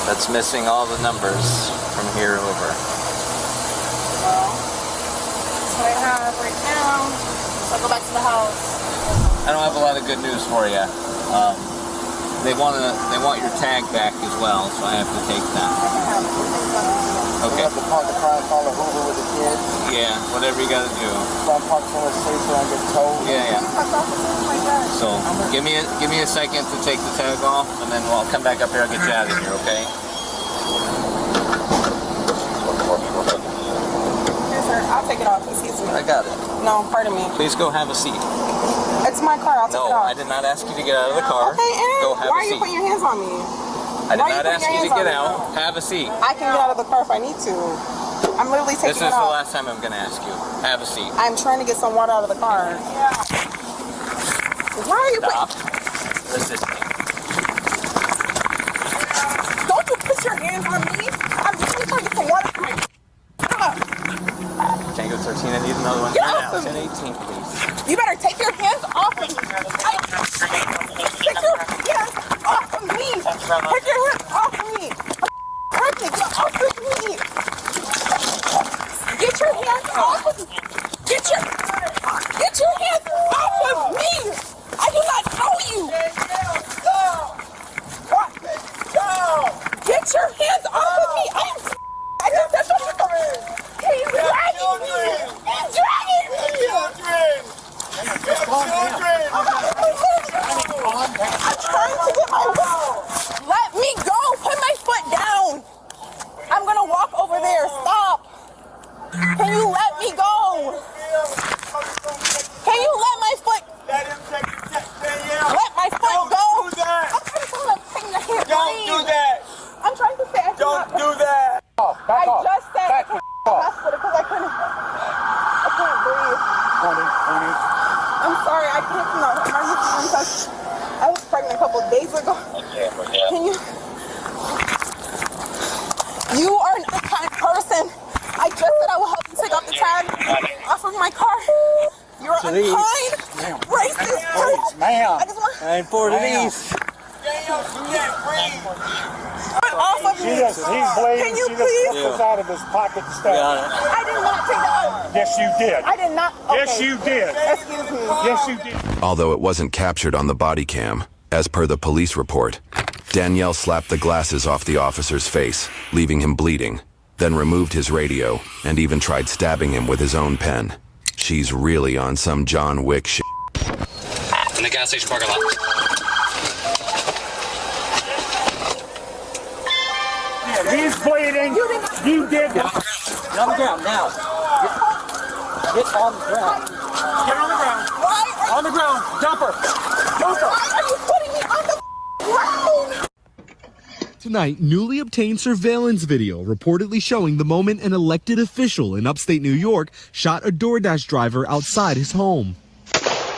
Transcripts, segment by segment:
That's missing all the numbers from here over. Well, that's what I have right now. So I'll go back to the house. I don't have a lot of good news for you. They want your tag back as well, so I have to take that. Okay. You have to park the car and call a Uber with the kids. Yeah, whatever you gotta do. So I'm parked somewhere safe so I don't get towed. Yeah. So give me a second to take the tag off, and then I'll come back up here. I'll get you out of here. Okay. Yes, sir. I'll take it off. Excuse me. I got it. No, pardon me. Please go have a seat. It's my car. I'll take it off. No, I did not ask you to get out of the car. Okay, and go have why a are you seat. putting your hands on me? I did not ask you to get out. Have a seat. I can get out of the car if I need to. I'm literally taking it off. This is the last time I'm going to ask you. Have a seat. I'm trying to get some water out of the car. Why are you Stop resisting. Don't you put your hands on me. I'm literally trying to get some water from my Tango 13, I need another one. Get Right off now. of me. 10-18, please. You better take your hands off of me. Take your hands off of me. Take your hands off of me. Get off of me. Get your hands off of me. Get your hands off of me. I do not know you. Get your hands off of me. I just said something. He's dragging me. He's dragging me. I'm trying to get my Let me go. Put my foot down. I'm gonna walk over there. Stop. Can you let me go? Can you let my foot? Let my foot go. Don't do that. I'm trying to say I Don't do that. I just said hospital because I couldn't breathe. I'm sorry, I can't I was pregnant a couple of days ago. Can you are an unkind person. I just said I will help you take off the tag off of my car. You're unkind, racist person. Ma'am. I just want And for these. off of me. He's bleeding. Can you She please? just took this out of his pocket and stuff. I did not take that out. Yes, you did. I did not. Okay. Yes, you did. Excuse me. Yes, you did. Although it wasn't captured on the body cam, as per the police report, Danielle slapped the glasses off the officer's face, leaving him bleeding, then removed his radio and even tried stabbing him with his own pen. She's really on some John Wick shit. In the gas station parking lot. He's bleeding. You did that. Get on the ground now. Get on the ground. Get on the ground. On the ground. Dump her. Dump her. Why are you putting me on the ground? Tonight, newly obtained surveillance video reportedly showing the moment an elected official in upstate New York shot a DoorDash driver outside his home.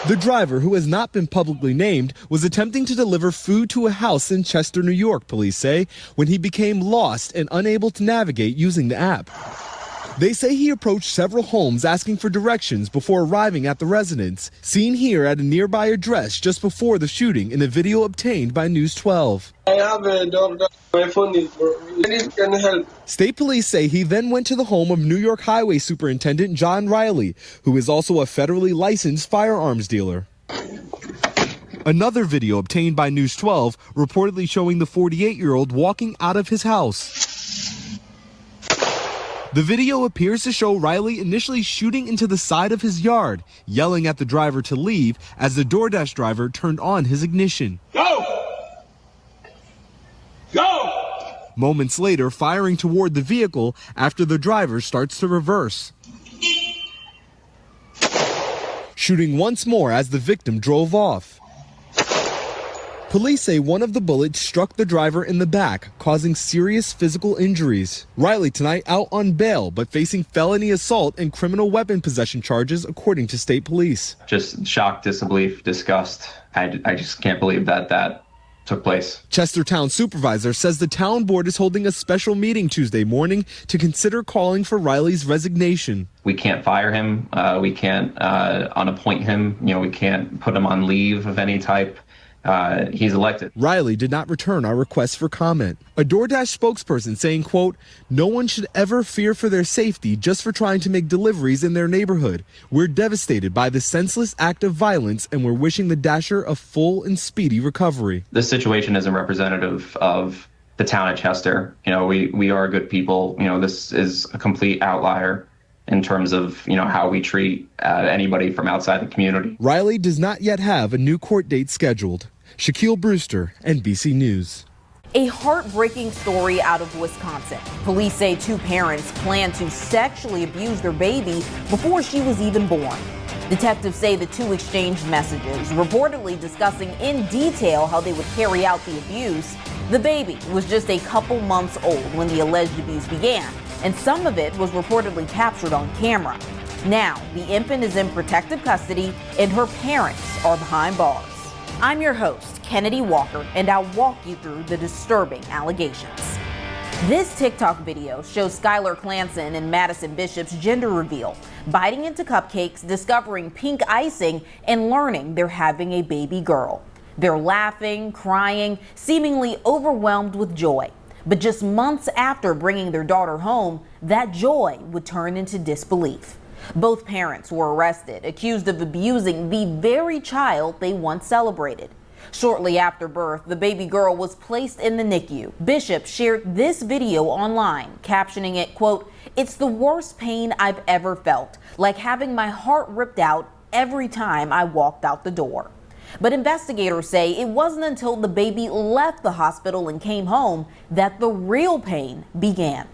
The driver, who has not been publicly named, was attempting to deliver food to a house in Chester, New York, police say, when he became lost and unable to navigate using the app. They say he approached several homes asking for directions before arriving at the residence, seen here at a nearby address just before the shooting in a video obtained by News 12. I have a daughter. My phone is broken. Can help? State police say he then went to the home of New York Highway Superintendent John Riley, who is also a federally licensed firearms dealer. Another video obtained by News 12 reportedly showing the 48-year-old walking out of his house. The video appears to show Riley initially shooting into the side of his yard, yelling at the driver to leave as the DoorDash driver turned on his ignition. Go! Go! Moments later, firing toward the vehicle after the driver starts to reverse. Shooting once more as the victim drove off. Police say one of the bullets struck the driver in the back, causing serious physical injuries. Riley tonight out on bail, but facing felony assault and criminal weapon possession charges, according to state police. Just shock, disbelief, disgust. I just can't believe that took place. Chester Town Supervisor says the town board is holding a special meeting Tuesday morning to consider calling for Riley's resignation. We can't fire him. We can't unappoint him. We can't put him on leave of any type. he's elected. Riley did not return our request for comment. A DoorDash spokesperson saying, quote, "No one should ever fear for their safety just for trying to make deliveries in their neighborhood. We're devastated by the senseless act of violence and we're wishing the Dasher a full and speedy recovery." This situation isn't representative of the town of Chester. You know, we are good people. You know, this is a complete outlier in terms of, you know, how we treat anybody from outside the community. Riley does not yet have a new court date scheduled. Shaquille Brewster, NBC News. A heartbreaking story out of Wisconsin. Police say two parents planned to sexually abuse their baby before she was even born. Detectives say the two exchanged messages, reportedly discussing in detail how they would carry out the abuse. The baby was just a couple months old when the alleged abuse began, and some of it was reportedly captured on camera. Now, the infant is in protective custody and her parents are behind bars. I'm your host, Kennedy Walker, and I'll walk you through the disturbing allegations. This TikTok video shows Skylar Clanson and Madison Bishop's gender reveal, biting into cupcakes, discovering pink icing, and learning they're having a baby girl. They're laughing, crying, seemingly overwhelmed with joy. But just months after bringing their daughter home, that joy would turn into disbelief. Both parents were arrested, accused of abusing the very child they once celebrated. Shortly after birth, the baby girl was placed in the NICU. Bishop shared this video online, captioning it, quote, "It's the worst pain I've ever felt, like having my heart ripped out every time I walked out the door." But investigators say it wasn't until the baby left the hospital and came home that the real pain began.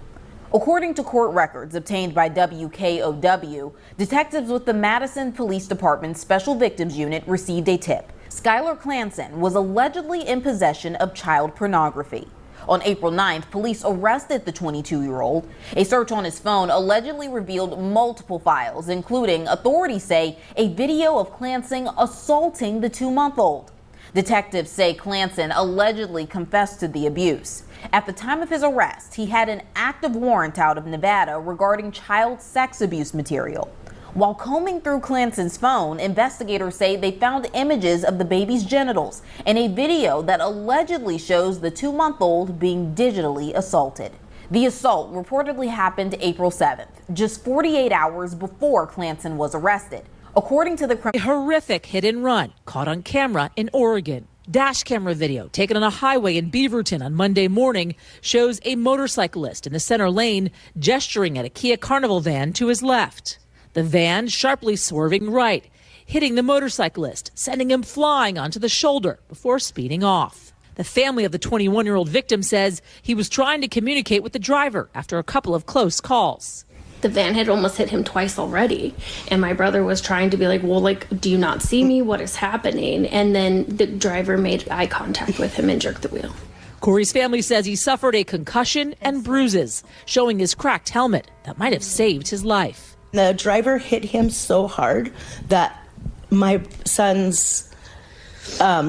According to court records obtained by WKOW, detectives with the Madison Police Department's Special Victims Unit received a tip. Skylar Clanson was allegedly in possession of child pornography. On April 9th, police arrested the 22-year-old. A search on his phone allegedly revealed multiple files, including, authorities say, a video of Clanson assaulting the 2-month-old. Detectives say Clanson allegedly confessed to the abuse. At the time of his arrest, he had an active warrant out of Nevada regarding child sex abuse material. While combing through Clanson's phone, investigators say they found images of the baby's genitals and a video that allegedly shows the 2-month-old being digitally assaulted. The assault reportedly happened April 7th, just 48 hours before Clanson was arrested. According to the A horrific hit and run caught on camera in Oregon. Dash camera video taken on a highway in Beaverton on Monday morning shows a motorcyclist in the center lane gesturing at a Kia Carnival van to his left. The van sharply swerving right, hitting the motorcyclist, sending him flying onto the shoulder before speeding off. The family of the 21-year-old victim says he was trying to communicate with the driver after a couple of close calls. The van had almost hit him twice already. And my brother was trying to be like, well, like, do you not see me? What is happening? And then the driver made eye contact with him and jerked the wheel. Corey's family says he suffered a concussion and bruises, showing his cracked helmet that might have saved his life. The driver hit him so hard that my son's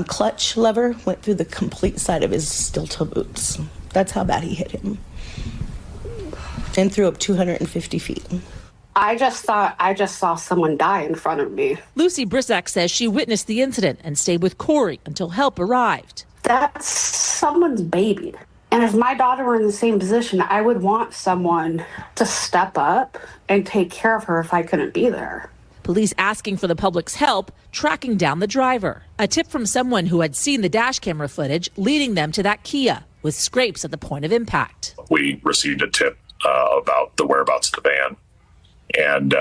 clutch lever went through the complete side of his steel-toe boots. That's how bad he hit him. And threw up 250 feet. I just thought I just saw someone die in front of me. Lucy Brisak says she witnessed the incident and stayed with Corey until help arrived. That's someone's baby. And if my daughter were in the same position, I would want someone to step up and take care of her if I couldn't be there. Police asking for the public's help tracking down the driver. A tip from someone who had seen the dash camera footage leading them to that Kia with scrapes at the point of impact. We received a tip about the whereabouts of the van, and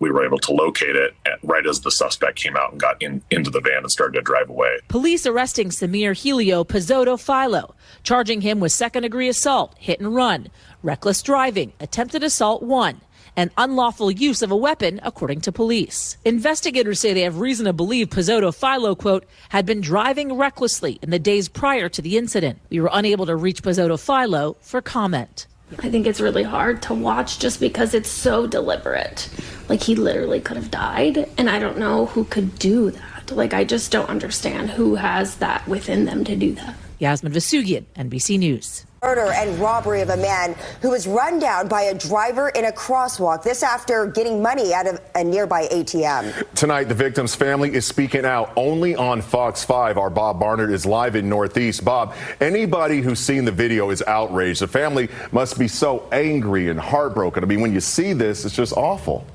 we were able to locate it right as the suspect came out and got into the van and started to drive away. Police arresting Samir Helio Pizzotto Philo, charging him with second-degree assault, hit and run, reckless driving, attempted assault 1, and unlawful use of a weapon, according to police. Investigators say they have reason to believe Pizzotto Philo, quote, had been driving recklessly in the days prior to the incident. We were unable to reach Pizzotto Philo for comment. I think it's really hard to watch just because it's so deliberate. Like, he literally could have died, and I don't know who could do that. Like, I just don't understand who has that within them to do that. Yasmin Vasugian, NBC News. Murder and robbery of a man who was run down by a driver in a crosswalk. This after getting money out of a nearby ATM. Tonight, the victim's family is speaking out only on Fox 5. Our Bob Barnard is live in Northeast. Bob, anybody who's seen the video is outraged. The family must be so angry and heartbroken. I mean, when you see this, it's just awful.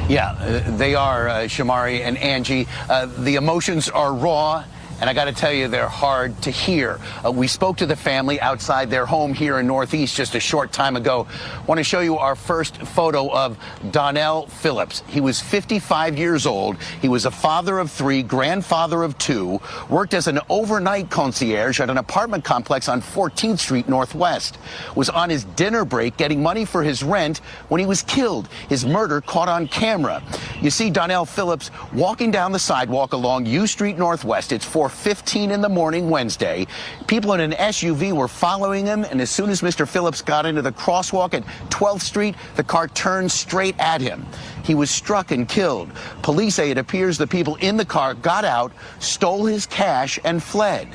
Yeah, they are, Shamari and Angie. The emotions are raw. And I got to tell you, they're hard to hear. We spoke to the family outside their home here in Northeast just a short time ago. Want to show you our first photo of Donnell Phillips. He was 55 years old. He was a father of 3, grandfather of 2, worked as an overnight concierge at an apartment complex on 14th Street Northwest. Was on his dinner break getting money for his rent when he was killed. His murder caught on camera. You see Donnell Phillips walking down the sidewalk along U Street Northwest. It's 4:15 in the morning Wednesday. People in an SUV were following him, and as soon as Mr. Phillips got into the crosswalk at 12th Street, the car turned straight at him. He was struck and killed. Police say it appears the people in the car got out, stole his cash, and fled.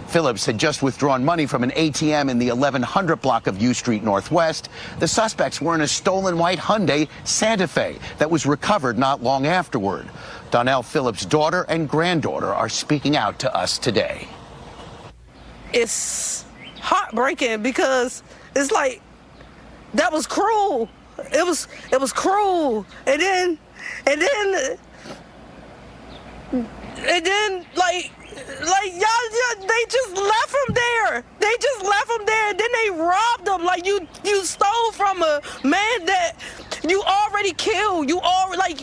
Phillips had just withdrawn money from an ATM in the 1100 block of U Street Northwest. The suspects were in a stolen white Hyundai Santa Fe that was recovered not long afterward. Donnell Phillips' daughter and granddaughter are speaking out to us today. It's heartbreaking because it's like, that was cruel. It was cruel. And then like y'all, they just left him there. They just left him there, and then they robbed him. Like you stole from a man that you already killed. You all like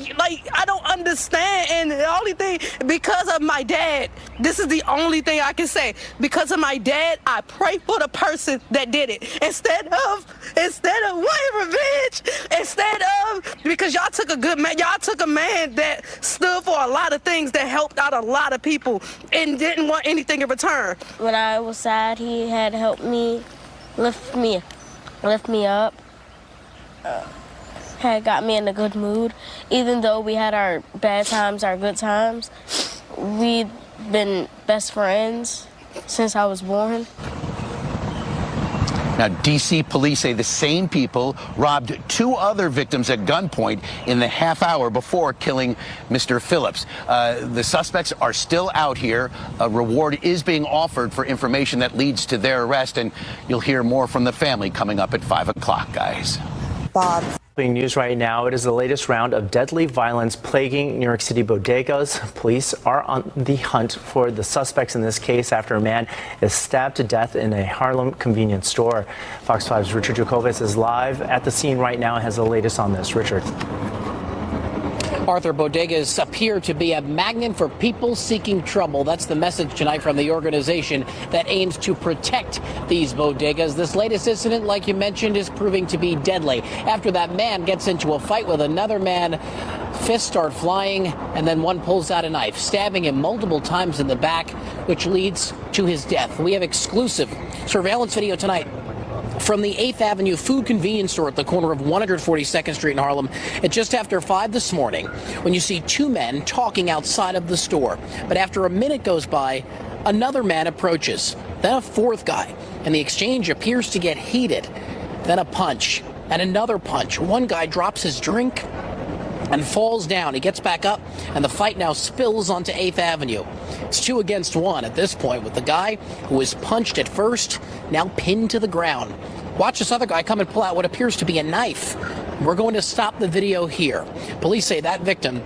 I don't understand. And the only thing, because of my dad, this is the only thing I can say. Because of my dad, I pray for the person that did it instead of wanting revenge. Instead of, because y'all took a good man. Y'all took a man that stood for a lot of things, that helped out a lot of people, and didn't want anything in return. When I was sad, he had helped me, lift me up, had got me in a good mood. Even though we had our bad times, our good times, we've been best friends since I was born. Now, D.C. police say the same people robbed 2 other victims at gunpoint in the half hour before killing Mr. Phillips. The suspects are still out here. A reward is being offered for information that leads to their arrest, and you'll hear more from the family coming up at 5 o'clock, guys. Bob. News right now, it is the latest round of deadly violence plaguing New York City bodegas. Police are on the hunt for the suspects in this case after a man is stabbed to death in a Harlem convenience store. Fox 5's Richard Jacobus is live at the scene right now and has the latest on this. Richard. Arthur, bodegas appear to be a magnet for people seeking trouble. That's the message tonight from the organization that aims to protect these bodegas. This latest incident, like you mentioned, is proving to be deadly. After that man gets into a fight with another man, fists start flying, and then one pulls out a knife, stabbing him multiple times in the back, which leads to his death. We have exclusive surveillance video tonight from the 8th Avenue food convenience store at the corner of 142nd Street in Harlem at just after 5 this morning, when you see 2 men talking outside of the store. But after a minute goes by, another man approaches, then a 4th guy, and the exchange appears to get heated. Then a punch, and another punch. One guy drops his drink and falls down. He gets back up, and the fight now spills onto 8th Avenue. It's 2 against 1 at this point, with the guy who was punched at first now pinned to the ground. Watch this other guy come and pull out what appears to be a knife. We're going to stop the video here. Police say that victim,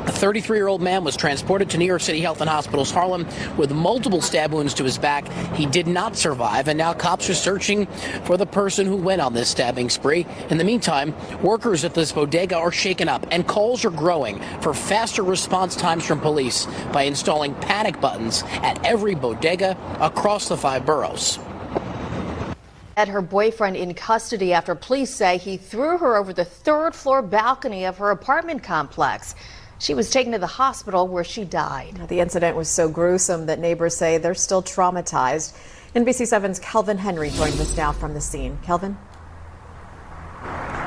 a 33-year-old man, was transported to New York City Health and Hospitals Harlem with multiple stab wounds to his back. He did not survive, and now cops are searching for the person who went on this stabbing spree. In the meantime, workers at this bodega are shaken up, and calls are growing for faster response times from police by installing panic buttons at every bodega across the 5 boroughs. Had her boyfriend in custody after police say he threw her over the 3rd-floor balcony of her apartment complex. She was taken to the hospital where she died. The incident was so gruesome that neighbors say they're still traumatized. NBC7's Kelvin Henry joins us now from the scene. Kelvin?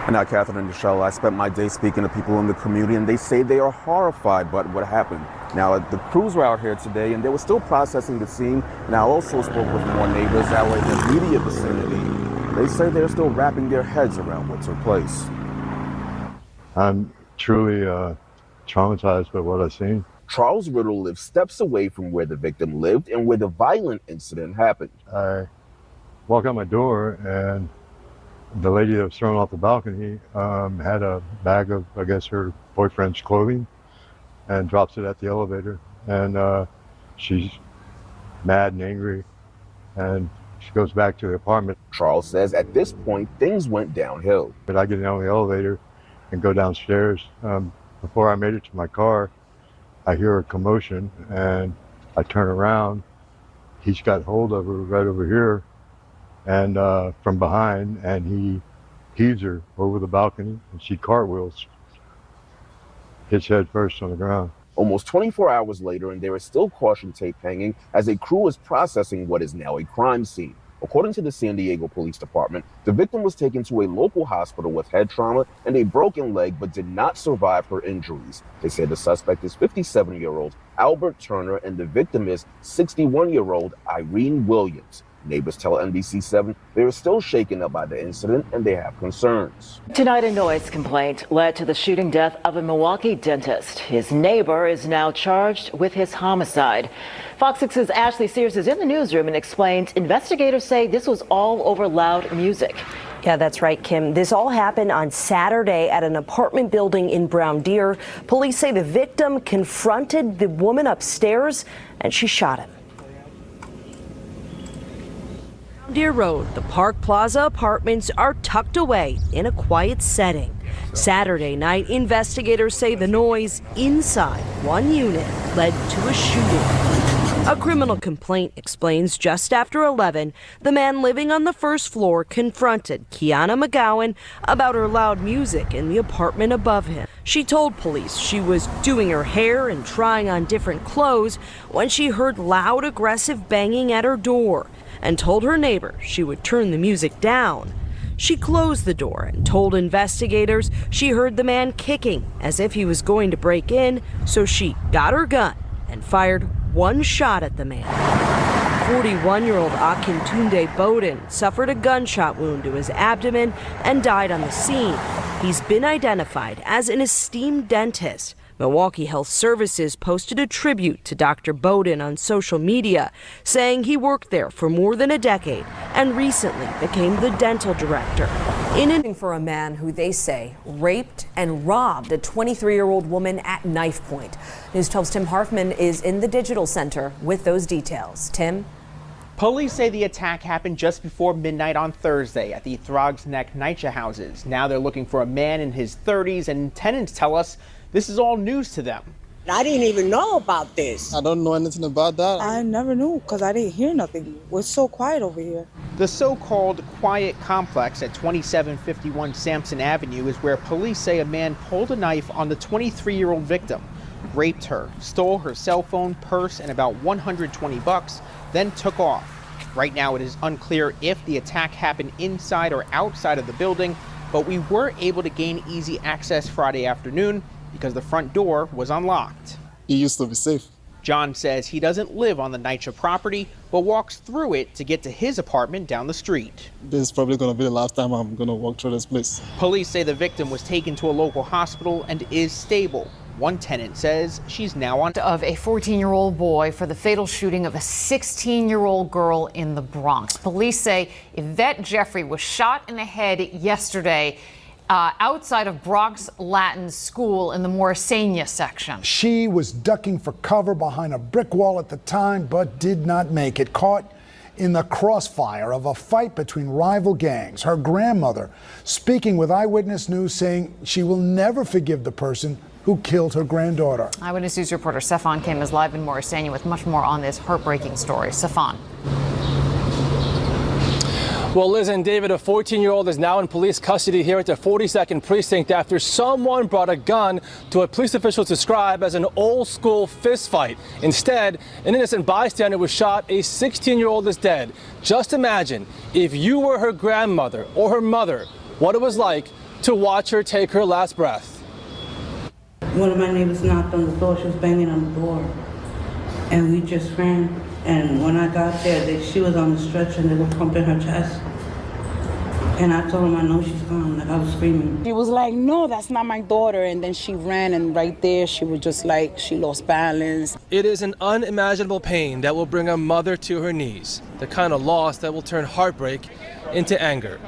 And now, Catherine and Michelle, I spent my day speaking to people in the community, and they say they are horrified by what happened. Now, the crews were out here today, and they were still processing the scene. And I also spoke with more neighbors that were in the immediate vicinity. They say they're still wrapping their heads around what took place. I'm truly traumatized by what I've seen. Charles Riddle lives steps away from where the victim lived and where the violent incident happened. I walk out my door, and the lady that was thrown off the balcony had a bag of, I guess, her boyfriend's clothing and drops it at the elevator. And she's mad and angry, and she goes back to the apartment. Charles says at this point, things went downhill. But I get down the elevator and go downstairs. Before I made it to my car, I hear a commotion, and I turn around. He's got hold of her right over here, and from behind, and he heaves her over the balcony, and she cartwheels, hits head first on the ground. Almost 24 hours later, and there is still caution tape hanging as a crew is processing what is now a crime scene. According to the San Diego Police Department, the victim was taken to a local hospital with head trauma and a broken leg, but did not survive her injuries. They say the suspect is 57-year-old Albert Turner, and the victim is 61-year-old Irene Williams. Neighbors tell NBC7 they are still shaken up by the incident and they have concerns. Tonight, a noise complaint led to the shooting death of a Milwaukee dentist. His neighbor is now charged with his homicide. Fox 6's Ashley Sears is in the newsroom and explains investigators say this was all over loud music. Yeah, that's right, Kim. This all happened on Saturday at an apartment building in Brown Deer. Police say the victim confronted the woman upstairs and she shot him. Deer Road, the Park Plaza apartments are tucked away in a quiet setting. Saturday night, investigators say the noise inside one unit led to a shooting. A criminal complaint explains just after 11, the man living on the first floor confronted Kiana McGowan about her loud music in the apartment above him. She told police she was doing her hair and trying on different clothes when she heard loud, aggressive banging at her door, and told her neighbor she would turn the music down. She closed the door and told investigators she heard the man kicking as if he was going to break in, so she got her gun and fired one shot at the man. 41-year-old Akintunde Bowden suffered a gunshot wound to his abdomen and died on the scene. He's been identified as an esteemed dentist. Milwaukee Health Services posted a tribute to Dr. Bowden on social media, saying he worked there for more than a decade and recently became the dental director. For a man who they say raped and robbed a 23-year-old woman at knife point. News 12's Tim Harfman is in the digital center with those details. Tim? Police say the attack happened just before midnight on Thursday at the Throgs Neck NYCHA houses. Now they're looking for a man in his 30s, and tenants tell us this is all news to them. I didn't even know about this. I don't know anything about that. I never knew because I didn't hear nothing. It was so quiet over here. The so-called quiet complex at 2751 Sampson Avenue is where police say a man pulled a knife on the 23-year-old victim, raped her, stole her cell phone, purse, and about $120, then took off. Right now, it is unclear if the attack happened inside or outside of the building, but we were able to gain easy access Friday afternoon because the front door was unlocked. It used to be safe. John says he doesn't live on the NYCHA property, but walks through it to get to his apartment down the street. This is probably going to be the last time I'm going to walk through this place. Police say the victim was taken to a local hospital and is stable. One tenant says she's now on of a 14-year-old boy for the fatal shooting of a 16-year-old girl in the Bronx. Police say Yvette Jeffrey was shot in the head yesterday outside of Bronx Latin School in the Morrisania section. She was ducking for cover behind a brick wall at the time, but did not make it. Caught in the crossfire of a fight between rival gangs. Her grandmother speaking with Eyewitness News, saying she will never forgive the person who killed her granddaughter. Eyewitness News reporter Stefan Kim is live in Morrisania with much more on this heartbreaking story. Stefan. Well, Liz and David, a 14-year-old is now in police custody here at the 42nd Precinct after someone brought a gun to what police officials describe as an old-school fistfight. Instead, an innocent bystander was shot. A 16-year-old is dead. Just imagine if you were her grandmother or her mother, what it was like to watch her take her last breath. One of my neighbors knocked on the door. She was banging on the door. And we just ran. And when I got there, she was on the stretcher and they were pumping her chest. And I told him, I know she's gone. Like, I was screaming. She was like, no, that's not my daughter. And then she ran, and right there, she was just like, she lost balance. It is an unimaginable pain that will bring a mother to her knees, the kind of loss that will turn heartbreak into anger.